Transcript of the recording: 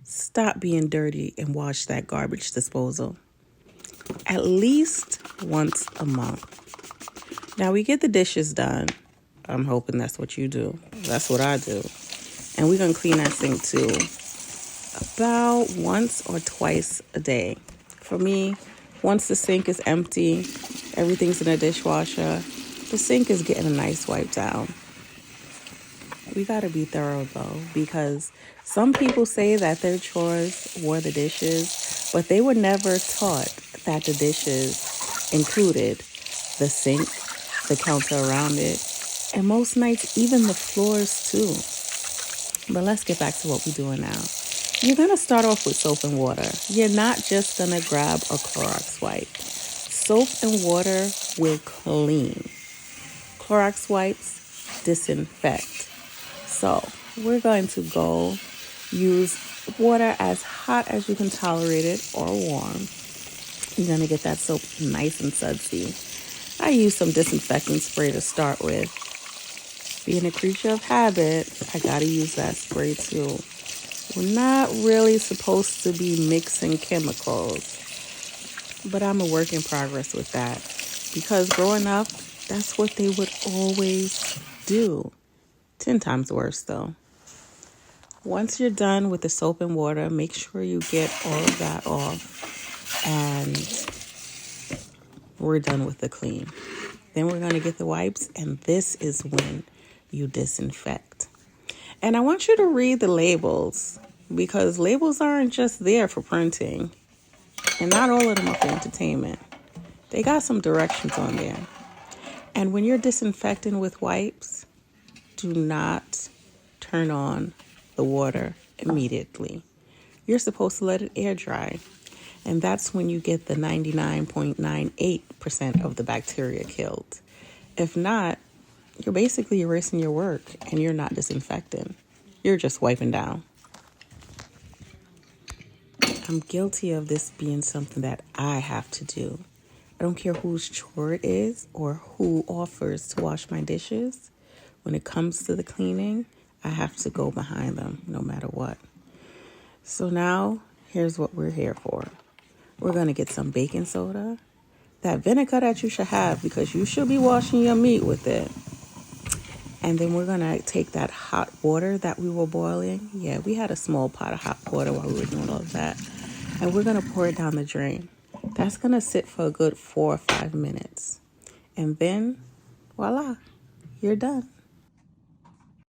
stop being dirty and wash that garbage disposal at least once a month. Now we get the dishes done. I'm hoping that's what you do. That's what I do. And we're going to clean that sink too about once or twice a day. For me, once the sink is empty, everything's in the dishwasher, the sink is getting a nice wipe down. We got to be thorough though, because some people say that their chores were the dishes, but they were never taught that the dishes included the sink, the counter around it, and most nights even the floors too. But let's get back to what we're doing now. You're going to start off with soap and water. You're not just going to grab a Clorox wipe. Soap and water will clean. Clorox wipes disinfect. So we're going to go use water as hot as you can tolerate it or warm. You're going to get that soap nice and sudsy. I use some disinfectant spray to start with. Being a creature of habit, I got to use that spray too. We're not really supposed to be mixing chemicals, but I'm a work in progress with that because growing up, that's what they would always do. 10 times worse though. Once you're done with the soap and water, make sure you get all of that off and we're done with the clean. Then we're going to get the wipes, and this is when you disinfect. And I want you to read the labels because labels aren't just there for printing, and not all of them are for entertainment. They got some directions on there. And when you're disinfecting with wipes, do not turn on the water immediately. You're supposed to let it air dry. And that's when you get the 99.98% of the bacteria killed. If not, you're basically erasing your work and you're not disinfecting. You're just wiping down. I'm guilty of this being something that I have to do. I don't care whose chore it is or who offers to wash my dishes. When it comes to the cleaning, I have to go behind them no matter what. So now, here's what we're here for. We're going to get some baking soda, that vinegar that you should have because you should be washing your meat with it. And then we're going to take that hot water that we were boiling. Yeah, we had a small pot of hot water while we were doing all of that. And we're going to pour it down the drain. That's going to sit for a good 4 or 5 minutes. And then, voila, you're done.